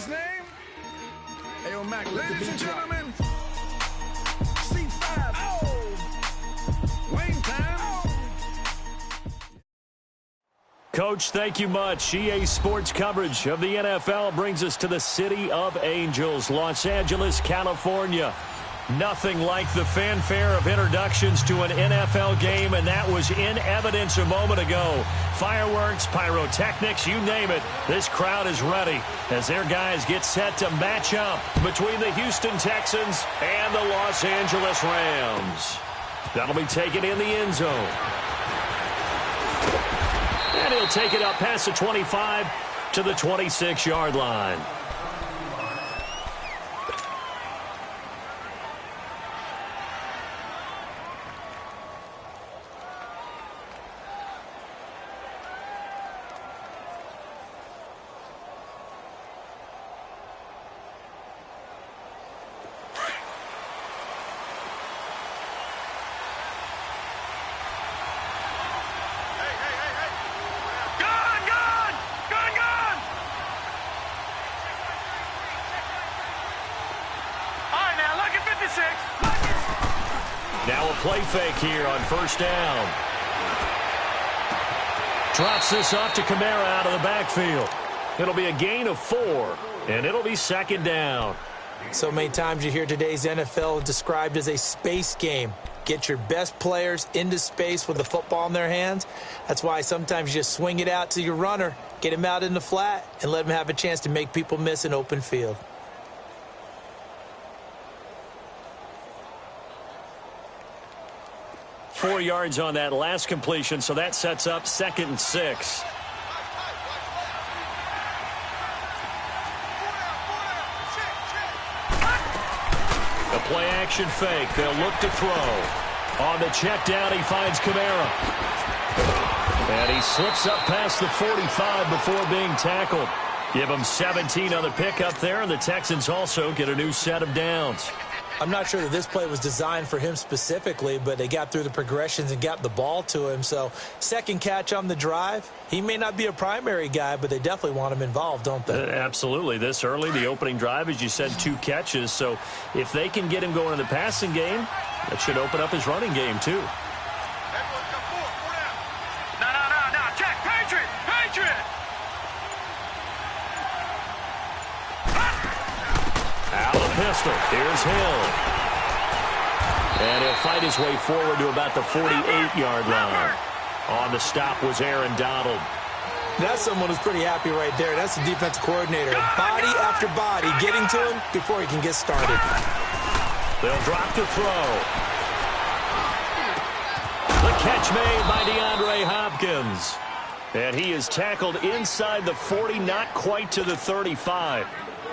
name? Ayo, Mac, ladies and gentlemen, C5. Oh! Wayne time. Coach, thank you much. EA Sports coverage of the NFL brings us to the City of Angels, Los Angeles, California. Nothing like the fanfare of introductions to an NFL game, and that was in evidence a moment ago. Fireworks, pyrotechnics, you name it. This crowd is ready as their guys get set to match up between the Houston Texans and the Los Angeles Rams. That'll be taken in the end zone. And he'll take it up past the 25 to the 26-yard line. Now a play fake here on first down. Drops this off to Kamara out of the backfield. It'll be a gain of 4, and it'll be second down. So many times you hear today's NFL described as a space game. Get your best players into space with the football in their hands. That's why sometimes you just swing it out to your runner, get him out in the flat, and let him have a chance to make people miss an open field. Four yards on that last completion, so that sets up 2nd and 6. A play-action fake. They'll look to throw. On the check down, he finds Kamara. And he slips up past the 45 before being tackled. Give him 17 on the pickup there, and the Texans also get a new set of downs. I'm not sure that this play was designed for him specifically, but they got through the progressions and got the ball to him. So, second catch on the drive. He may not be a primary guy, but they definitely want him involved, don't they? Absolutely. This early, the opening drive, as you said, 2 catches. So, if they can get him going in the passing game, that should open up his running game, too. No. Check. Patriot. Out of the pistol. Here's Hill. And he'll fight his way forward to about the 48-yard line. On the stop was Aaron Donald. That's someone who's pretty happy right there. That's the defensive coordinator. Body after body getting to him before he can get started. They'll drop to throw. The catch made by DeAndre Hopkins. And he is tackled inside the 40, not quite to the 35.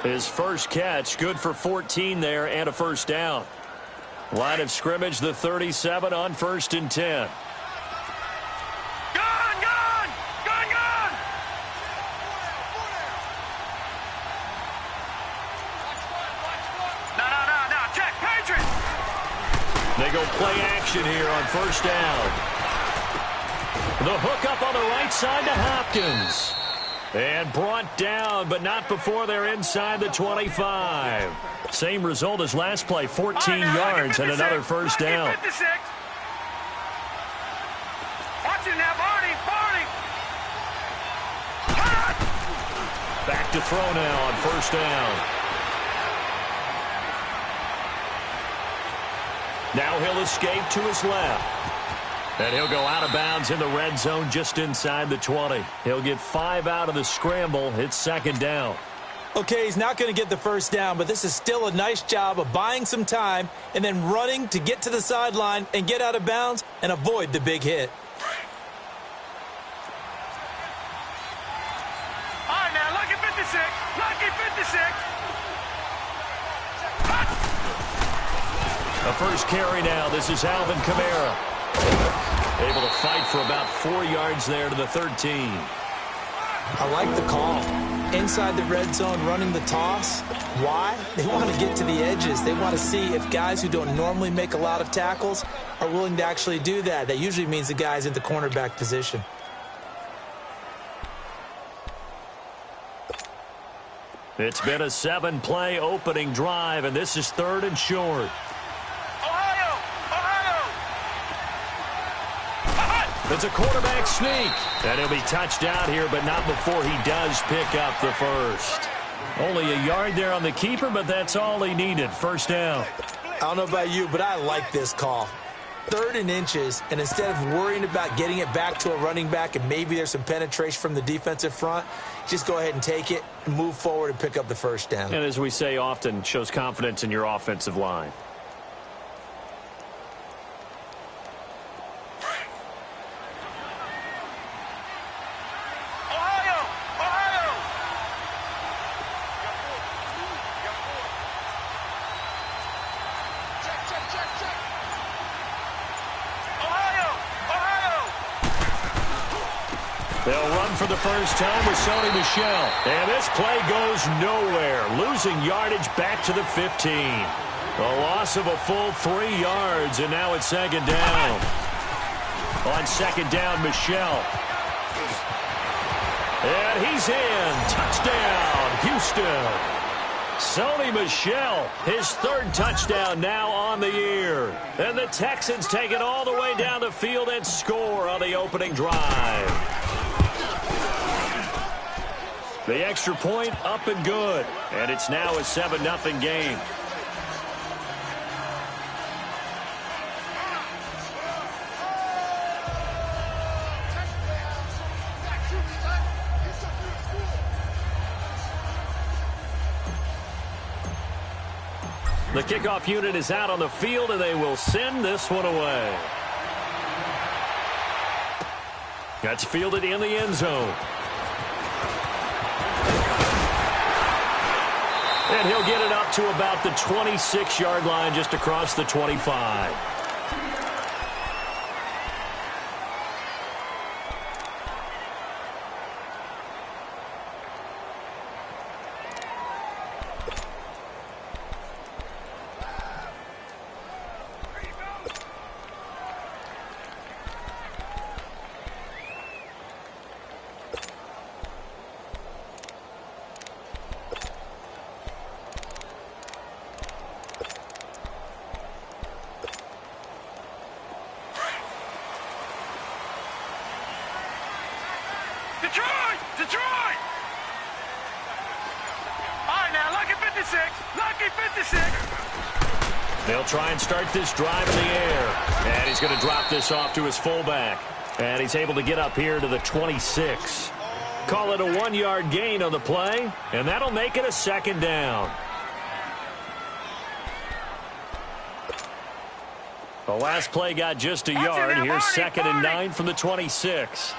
His first catch, good for 14 there and a first down. Line of scrimmage, the 37 on 1st and 10. Gone! No. Check. Patriot. They go play action here on first down. The hook up on the right side to Hopkins. And brought down, but not before they're inside the 25. Same result as last play, 14 yards and another first down. Watch it now, Barney. Back to throw now on first down. Now he'll escape to his left. And he'll go out of bounds in the red zone just inside the 20. He'll get 5 out of the scramble. It's second down. Okay, he's not going to get the first down, but this is still a nice job of buying some time and then running to get to the sideline and get out of bounds and avoid the big hit. All right, now, lucky 56. A first carry now. This is Alvin Kamara. Able to fight for about 4 yards there to the 13. I like the call. Inside the red zone, running the toss. Why? They want to get to the edges. They want to see if guys who don't normally make a lot of tackles are willing to actually do that. That usually means the guy's in the cornerback position. It's been a 7-play opening drive, and this is 3rd and short. Ohio! Ohio! It's a quarterback sneak. And he'll be touched out here, but not before he does pick up the first. Only a yard there on the keeper, but that's all he needed. First down. I don't know about you, but I like this call. 3rd and inches, and instead of worrying about getting it back to a running back and maybe there's some penetration from the defensive front, just go ahead and take it, move forward, and pick up the first down. And as we say often, shows confidence in your offensive line. Ohio! Ohio! Ohio! Ohio! They'll run for the first time with Sony Michel. And this play goes nowhere. Losing yardage back to the 15. A loss of a full 3 yards, and now it's 2nd down. On 2nd down, Michel. And he's in. Touchdown, Houston. Sony Michel, his 3rd touchdown now on the year. And the Texans take it all the way down the field and score on the opening drive. The extra point up and good. And it's now a 7-0 game. The kickoff unit is out on the field, and they will send this one away. That's fielded in the end zone. And he'll get it up to about the 26-yard line, just across the 25. Detroit! Detroit! All right, now, lucky 56. Lucky 56. They'll try and start this drive in the air. And he's going to drop this off to his fullback. And he's able to get up here to the 26. Call it a 1-yard gain on the play. And that'll make it a 2nd down. The last play got just a yard. Here's 2nd and 9 from the 26.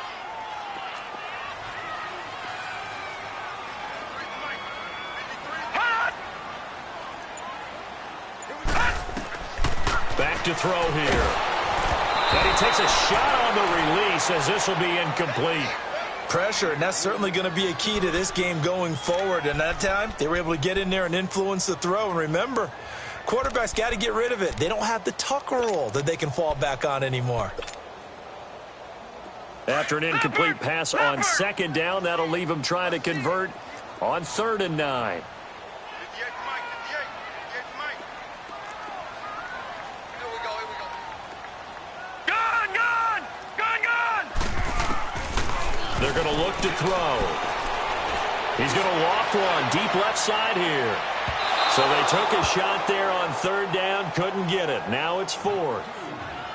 Back to throw here. And he takes a shot on the release as this will be incomplete. Pressure, and that's certainly going to be a key to this game going forward. And that time, they were able to get in there and influence the throw. And remember, quarterbacks got to get rid of it. They don't have the tucker roll that they can fall back on anymore. After an incomplete pass on 2nd down, that'll leave him trying to convert on 3rd and 9. They're going to look to throw. He's going to loft one deep left side here. So they took a shot there on 3rd down, couldn't get it. Now it's 4th.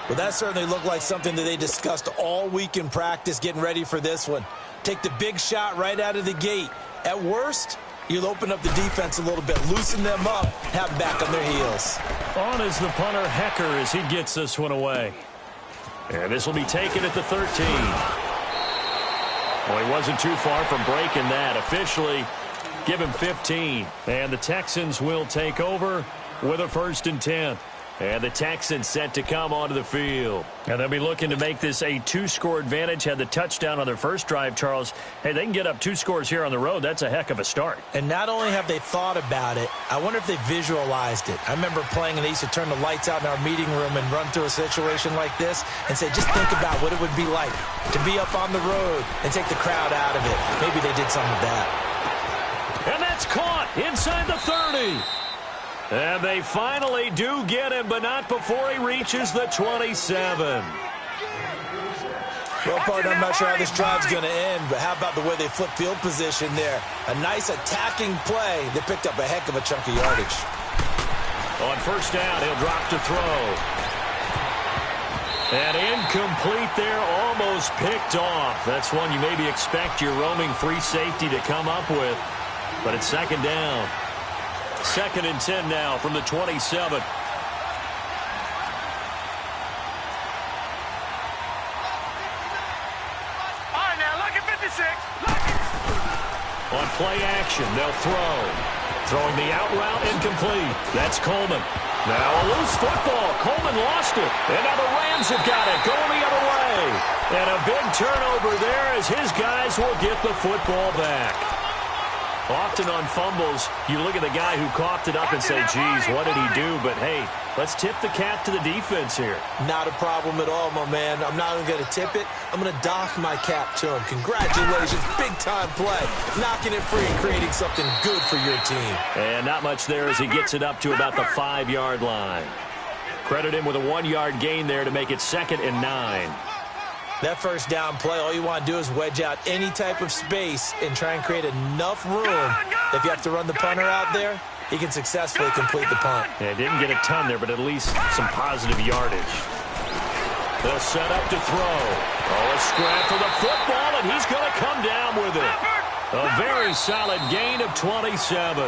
Well, that certainly looked like something that they discussed all week in practice getting ready for this one. Take the big shot right out of the gate. At worst, you'll open up the defense a little bit, loosen them up, have them back on their heels. On is the punter, Hecker, as he gets this one away. And this will be taken at the 13. Well, he wasn't too far from breaking that. Officially, give him 15. And the Texans will take over with a 1st and 10. And the Texans set to come onto the field. And they'll be looking to make this a 2-score advantage. Had the touchdown on their first drive, Charles. Hey, they can get up 2 scores here on the road. That's a heck of a start. And not only have they thought about it, I wonder if they visualized it. I remember playing, and they used to turn the lights out in our meeting room and run through a situation like this and say, just think about what it would be like to be up on the road and take the crowd out of it. Maybe they did some of that. And that's It's caught inside the 30. And they finally do get him, but not before he reaches the 27. Well, partner, I'm not sure how this drive's going to end, but how about the way they flip field position there? A nice attacking play. They picked up a heck of a chunk of yardage. On first down, he'll drop to throw. And incomplete there, almost picked off. That's one you maybe expect your roaming free safety to come up with. But it's second down. 2nd and 10 now from the 27. On play action, they'll throw. Throwing the out route, incomplete. That's Coleman. Now a loose football. Coleman lost it. And now the Rams have got it, going the other way. And a big turnover there as his guys will get the football back. Often on fumbles, you look at the guy who coughed it up and say, geez, what did he do? But, hey, let's tip the cap to the defense here. Not a problem at all, my man. I'm not even going to tip it. I'm going to doff my cap to him. Congratulations. Big-time play. Knocking it free and creating something good for your team. And not much there as he gets it up to about the 5-yard line. Credit him with a 1-yard gain there to make it 2nd and 9. That first down play, all you want to do is wedge out any type of space and try and create enough room. If you have to run the punter out there, he can successfully complete the punt. Yeah, didn't get a ton there, but at least some positive yardage. They'll set up to throw. Oh, a scrap for the football, and he's going to come down with it. A very solid gain of 27.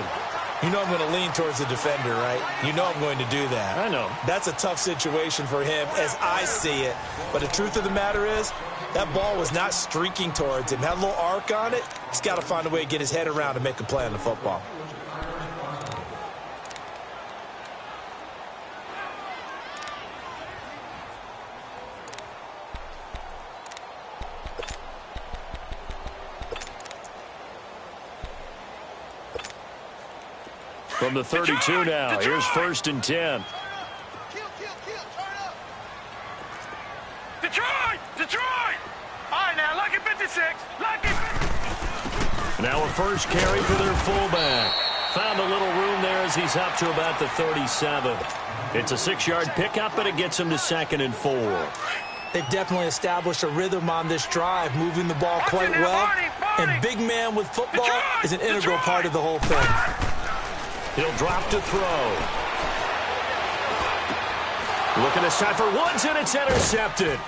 You know I'm going to lean towards the defender, right? You know I'm going to do that. I know. That's a tough situation for him as I see it. But the truth of the matter is, that ball was not streaking towards him. Had a little arc on it. He's got to find a way to get his head around and make a play on the football. From the 32 now, here's 1st and 10. Detroit! Detroit! All right, now, lucky 56. Lucky 56. Now a first carry for their fullback. Found a little room there as he's up to about the 37. It's a 6-yard pickup, but it gets him to 2nd and 4. They've definitely established a rhythm on this drive, moving the ball quite well. And big man with football is an integral part of the whole thing. He'll drop to throw. Looking this time for Woods, and it's intercepted.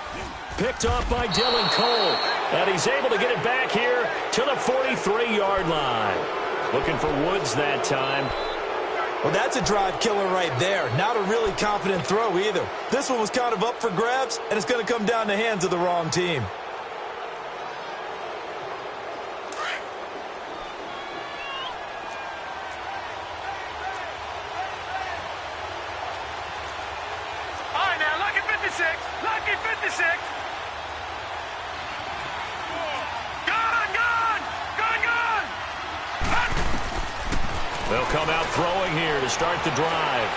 Picked off by Dylan Cole. And he's able to get it back here to the 43-yard line. Looking for Woods that time. Well, that's a drive killer right there. Not a really confident throw either. This one was kind of up for grabs, and it's going to come down the hands of the wrong team. Lucky 56. Gone. They'll come out throwing here to start the drive.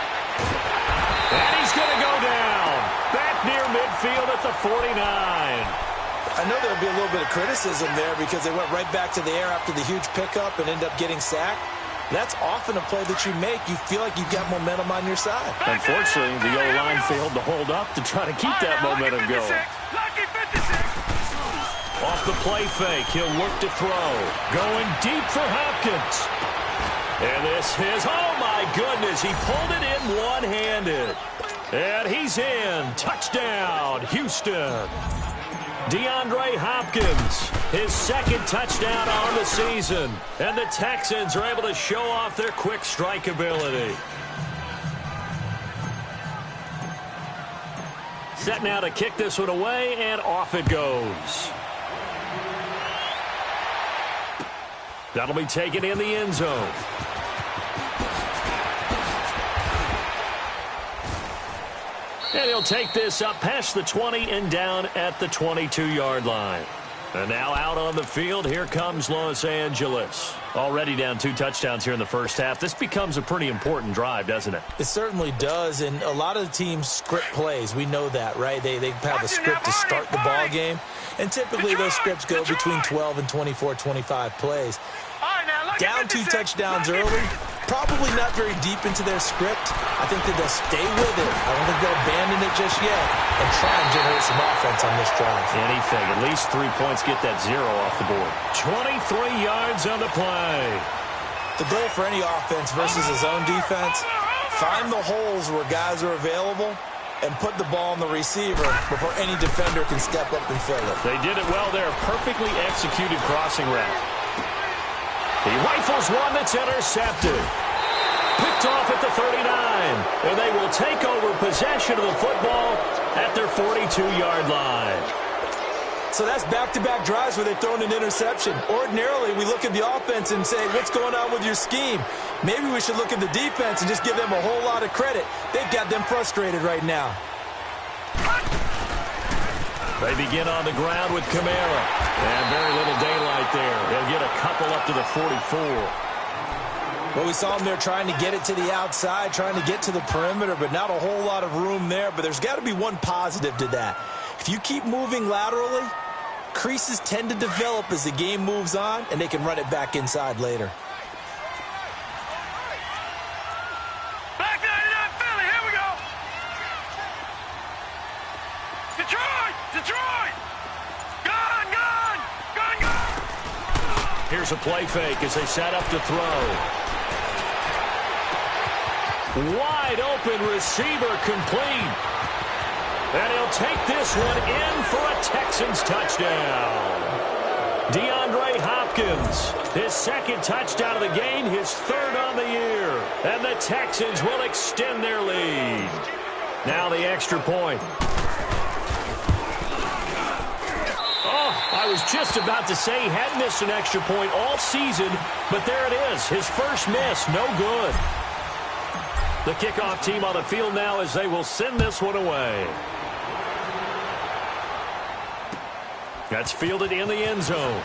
And he's going to go down. Back near midfield at the 49. I know there'll be a little bit of criticism there because they went right back to the air after the huge pickup and end up getting sacked. That's often a play that you make. You feel like you've got momentum on your side. Unfortunately, the O-line failed to hold up to try to keep that momentum going. Lucky 56. Off the play fake, he'll look to throw. Going deep for Hopkins. And this is, oh my goodness, he pulled it in one-handed. And he's in. Touchdown, Houston. DeAndre Hopkins, his 2nd touchdown on the season. And the Texans are able to show off their quick strike ability. Set now to kick this one away, and off it goes. That'll be taken in the end zone. And he'll take this up past the 20 and down at the 22-yard line. And now out on the field, here comes Los Angeles. Already down 2 touchdowns here in the first half. This becomes a pretty important drive, doesn't it? It certainly does, and a lot of the teams script plays. We know that, right? They have a script to start the ball game, and typically those scripts go between 12 and 24, 25 plays. Down 2 touchdowns early. Probably not very deep into their script. I think that they'll stay with it. I don't think they'll abandon it just yet and try and generate some offense on this drive. Anything. At least 3 points, get that 0 off the board. 23 yards on the play. The goal for any offense versus a zone defense, find the holes where guys are available and put the ball on the receiver before any defender can step up and fill it. They did it well there. Perfectly executed crossing route. He rifles one that's intercepted. Picked off at the 39. And they will take over possession of the football at their 42-yard line. So that's back-to-back drives where they've thrown an interception. Ordinarily, we look at the offense and say, what's going on with your scheme? Maybe we should look at the defense and just give them a whole lot of credit. They've got them frustrated right now. They begin on the ground with Kamara. And very little daylight there. They'll get a couple up to the 44. Well, we saw them there trying to get it to the outside, trying to get to the perimeter, but not a whole lot of room there. But there's got to be one positive to that. If you keep moving laterally, creases tend to develop as the game moves on, and they can run it back inside later. Back 99 Philly, here we go. Detroit! Detroit! Gun, gun! Gun, gun! Here's a play fake as they set up to throw. Wide open receiver complete. And he'll take this one in for a Texans touchdown. DeAndre Hopkins, his second touchdown of the game, his third on the year. And the Texans will extend their lead. Now the extra point. I was just about to say he hadn't missed an extra point all season, but there it is. His first miss, no good. The kickoff team on the field now as they will send this one away. That's fielded in the end zone.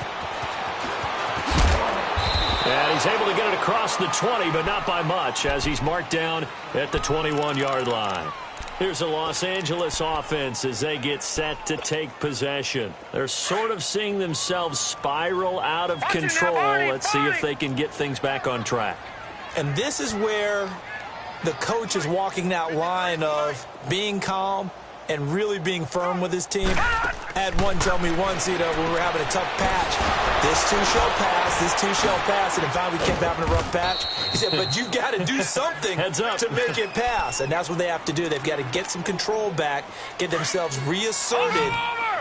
And he's able to get it across the 20, but not by much as he's marked down at the 21-yard line. Here's the Los Angeles offense as they get set to take possession. They're sort of seeing themselves spiral out of control. Let's see if they can get things back on track. And this is where the coach is walking that line of being calm and really being firm with his team. I had one tell me once, when we were having a tough patch, this too shall pass, this too shall pass, and finally we kept having a rough patch. He said, but you got to do something to make it pass, and that's what they have to do. They've got to get some control back, get themselves reasserted,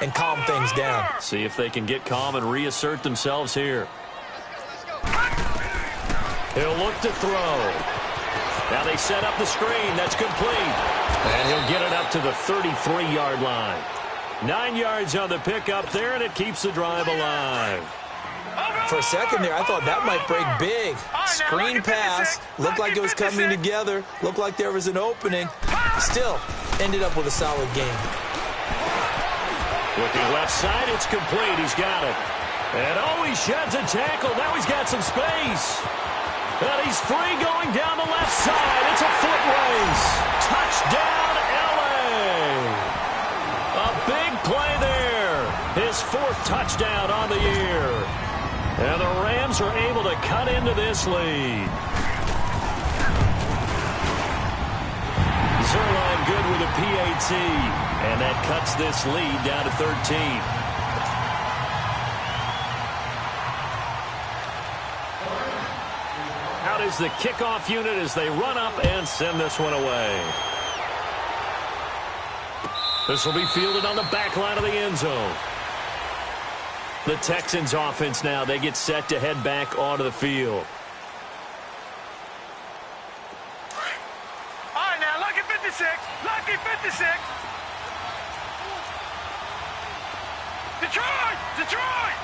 and calm things down. See if they can get calm and reassert themselves here. He'll look to throw. Now they set up the screen. That's complete. And he'll get it up to the 33-yard line. 9 yards on the pickup there, and it keeps the drive alive. For a second there, I thought that might break big. Screen pass. Looked like it was coming together. Looked like there was an opening. Still, ended up with a solid game. Looking left side, it's complete. He's got it. And he sheds a tackle. Now he's got some space. And he's free going down the left side. It's a foot race. Touchdown, L.A. A big play there. His fourth touchdown on the year. And the Rams are able to cut into this lead. Zerline good with a PAT. And that cuts this lead down to 13. Out is the kickoff unit as they run up and send this one away. This will be fielded on the back line of the end zone. The Texans offense now, they get set to head back onto the field. All right, now, lucky 56. Lucky 56. Detroit! Detroit!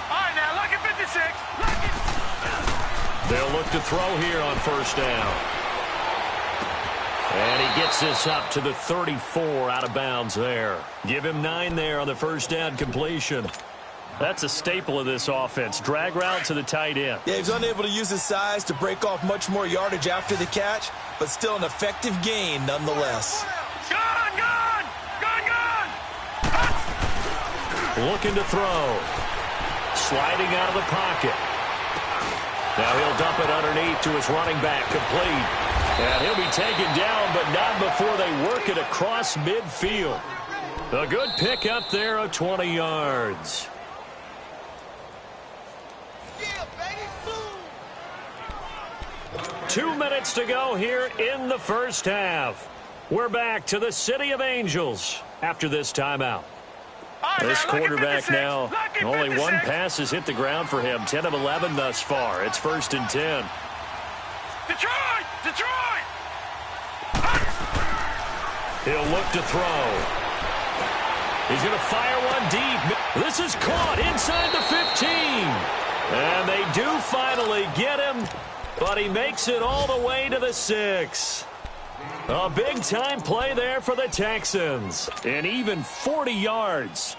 All right, now, lucky 56. Lucky. They'll look to throw here on first down. And he gets this up to the 34 out of bounds there. Give him 9 there on the first down completion. That's a staple of this offense. Drag route to the tight end. Yeah, he's unable to use his size to break off much more yardage after the catch, but still an effective gain nonetheless. Gun, gun! Gun, gun! Looking to throw. Sliding out of the pocket. Now he'll dump it underneath to his running back, complete. And he'll be taken down, but not before they work it across midfield. A good pick up there of 20 yards. Yeah, baby. 2 minutes to go here in the first half. We're back to the City of Angels after this timeout. This quarterback now, only one pass has hit the ground for him. 10 of 11 thus far. It's 1st and 10. Detroit! Detroit! He'll look to throw. He's going to fire one deep. This is caught inside the 15. And they do finally get him, but he makes it all the way to the 6. A big-time play there for the Texans. And even 40 yards.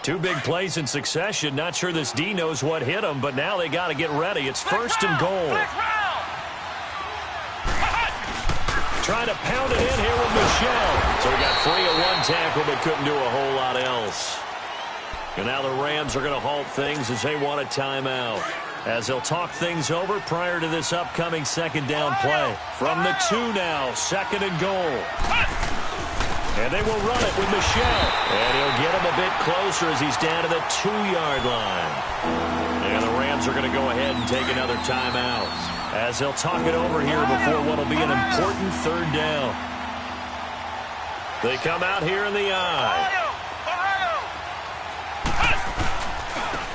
Two big plays in succession. Not sure this D knows what hit him, but now they got to get ready. It's 1st and goal. Trying to pound it in here with Michelle. So he got free of one tackle, but couldn't do a whole lot else. And now the Rams are going to halt things as they want a timeout. As they'll talk things over prior to this upcoming 2nd down play. From the 2 now, 2nd and goal. And they will run it with Michelle. And he'll get him a bit closer as he's down to the 2-yard line. And the Rams are going to go ahead and take another timeout. As they'll talk it over here before what will be an important 3rd down. They come out here in the eye.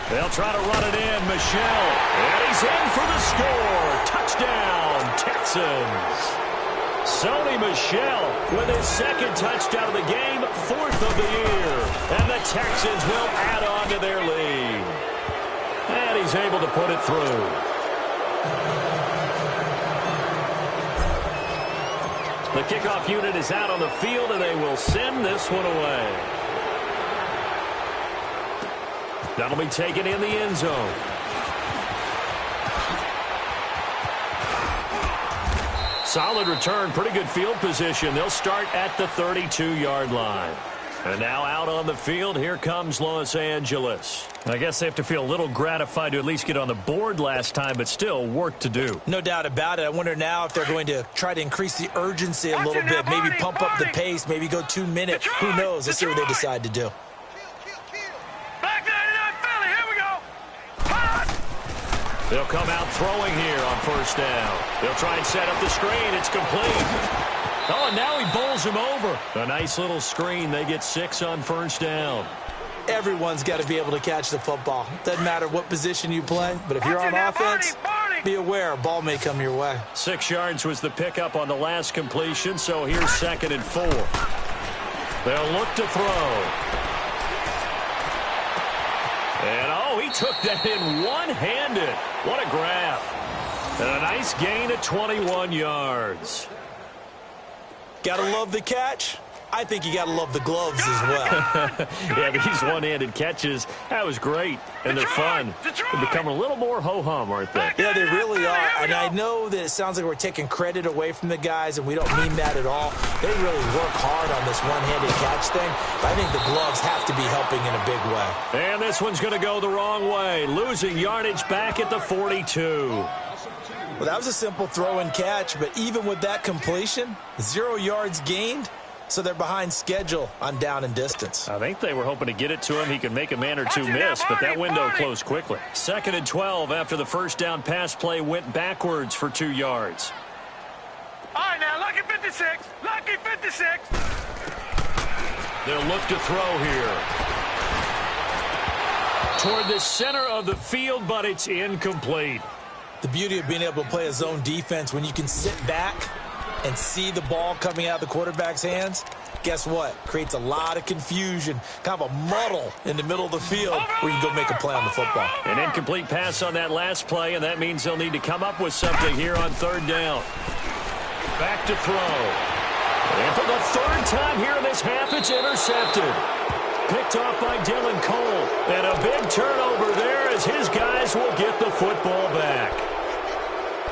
They'll try to run it in. Michelle. And he's in for the score. Touchdown, Texans. Sony Michel with his 2nd touchdown of the game, 4th of the year. And the Texans will add on to their lead. And he's able to put it through. The kickoff unit is out on the field, and they will send this one away. That'll be taken in the end zone. Solid return, pretty good field position. They'll start at the 32-yard line. And now out on the field, here comes Los Angeles. I guess they have to feel a little gratified to at least get on the board last time, but still work to do. No doubt about it. I wonder now if they're going to try to increase the urgency a little bit, maybe pump up the pace, maybe go 2 minutes. Who knows? Let's see what they decide to do. They'll come out throwing here on 1st down. They'll try and set up the screen. It's complete. Oh, and now he bowls him over. A nice little screen. They get 6 on 1st down. Everyone's got to be able to catch the football. Doesn't matter what position you play, but if you're on offense, be aware a ball may come your way. 6 yards was the pickup on the last completion, so here's 2nd and 4. They'll look to throw. And, oh, he took that in one-handed. What a grab. And a nice gain of 21 yards. Gotta love the catch. I think you gotta love the gloves as well. Yeah, these one-handed catches, that was great. And they're fun. They're becoming a little more ho-hum, aren't they? Yeah, they really are. And I know that it sounds like we're taking credit away from the guys, and we don't mean that at all. They really work hard on this one-handed catch thing. But I think the gloves have to be helping in a big way. And this one's going to go the wrong way. Losing yardage back at the 42. Well, that was a simple throw and catch, but even with that completion, 0 yards gained. So they're behind schedule on down and distance. I think they were hoping to get it to him. He could make a man or two miss, but that window closed quickly. 2nd and 12 after the 1st down pass play went backwards for 2 yards. All right, now, lucky 56. Lucky 56. They'll look to throw here. Toward the center of the field, but it's incomplete. The beauty of being able to play a zone defense when you can sit back and see the ball coming out of the quarterback's hands, guess what? Creates a lot of confusion, kind of a muddle in the middle of the field where you can go make a play on the football. An incomplete pass on that last play, and that means they'll need to come up with something here on 3rd down. Back to throw. And for the 3rd time here in this half, it's intercepted. Picked off by Dylan Cole. And a big turnover there as his guys will get the football back.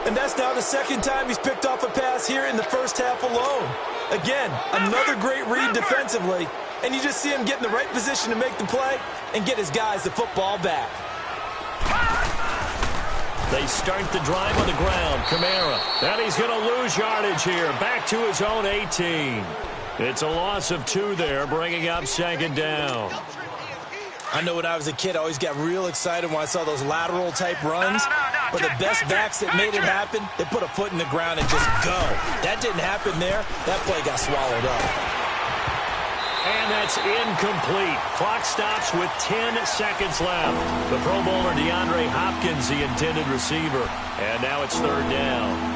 And that's now the 2nd time he's picked off a pass here in the 1st half alone. Again, another great read defensively, and you just see him get in the right position to make the play and get his guys the football back. They start the drive on the ground. Kamara. And he's going to lose yardage here. Back to his own 18. It's a loss of 2 there, bringing up second down. I know when I was a kid, I always got real excited when I saw those lateral-type runs. But the best backs that made it happen, they put a foot in the ground and just go. That didn't happen there. That play got swallowed up. And that's incomplete. Clock stops with 10 seconds left. The Pro Bowler DeAndre Hopkins, the intended receiver. And now it's third down.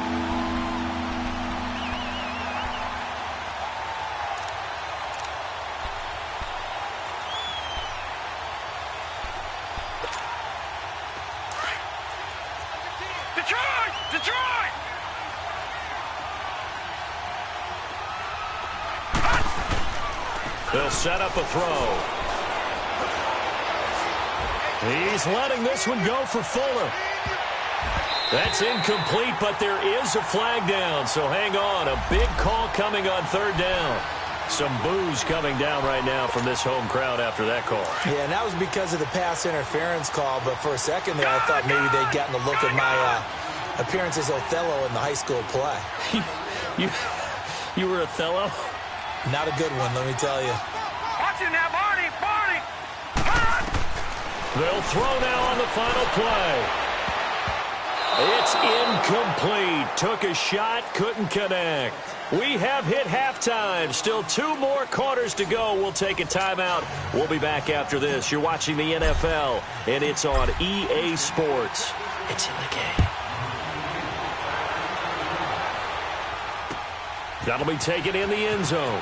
Detroit! They'll set up a throw. He's letting this one go for Fuller. That's incomplete, but there is a flag down, so hang on. A big call coming on third down. Some boos coming down right now from this home crowd after that call. Yeah, and that was because of the pass interference call, but for a second there I thought maybe they'd gotten a look at my appearance as Othello in the high school play. You were Othello? Not a good one, let me tell you. Watch him now, Barney! They'll throw now on the final play. It's incomplete. Took a shot, couldn't connect. We have hit halftime. Still 2 more quarters to go. We'll take a timeout. We'll be back after this. You're watching the NFL, and it's on EA Sports. It's in the game. That'll be taken in the end zone.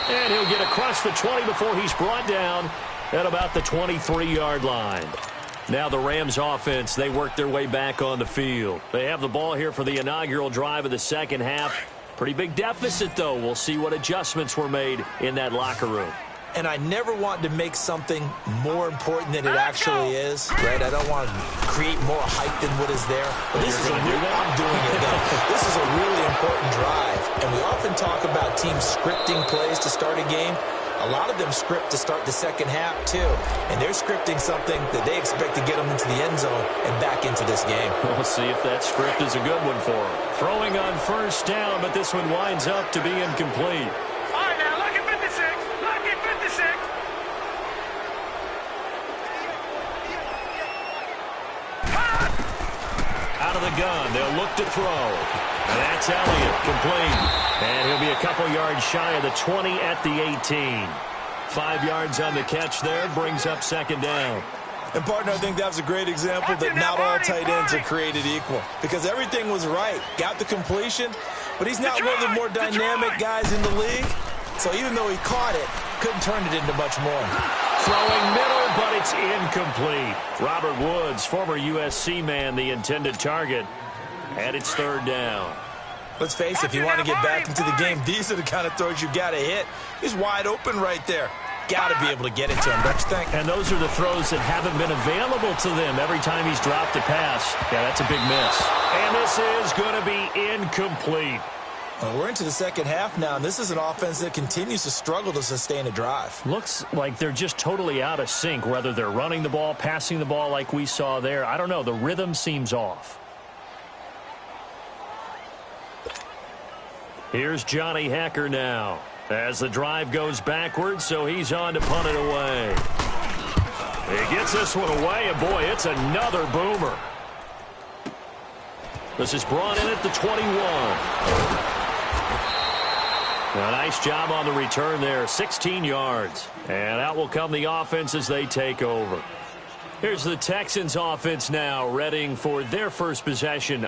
And he'll get across the 20 before he's brought down at about the 23-yard line. Now the Rams offense, they work their way back on the field. They have the ball here for the inaugural drive of the second half. Pretty big deficit, though. We'll see what adjustments were made in that locker room. And I never want to make something more important than it actually is, right? I don't want to create more hype than what is there. But this is I'm doing it, though. This is a really important drive. And we often talk about teams scripting plays to start a game. A lot of them script to start the second half, too. And they're scripting something that they expect to get them into the end zone and back into this game. We'll see if that script is a good one for them. Throwing on first down, but this one winds up to be incomplete. All right, now, look at 56. Look at 56. Out of the gun, they'll look to throw. And that's Elliott, complete. And he'll be a couple yards shy of the 20 at the 18. 5 yards on the catch there, brings up second down. And, partner, I think that was a great example that not all tight ends are created equal. Because everything was right. Got the completion, but he's not one of the more dynamic guys in the league. So even though he caught it, couldn't turn it into much more. Throwing middle, but it's incomplete. Robert Woods, former USC man, the intended target. And it's third down. Let's face it, if you want to get back into the game, these are the kind of throws you got to hit. He's wide open right there. Got to be able to get it to him, don't you think? And those are the throws that haven't been available to them every time he's dropped a pass. Yeah, that's a big miss. And this is going to be incomplete. Well, we're into the second half now, and this is an offense that continues to struggle to sustain a drive. Looks like they're just totally out of sync, whether they're running the ball, passing the ball like we saw there. I don't know. The rhythm seems off. Here's Johnny Hacker now as the drive goes backwards, so he's on to punt it away. He gets this one away, and boy, it's another boomer. This is brought in at the 21. A nice job on the return there, 16 yards. And out will come the offense as they take over. Here's the Texans offense now, readying for their first possession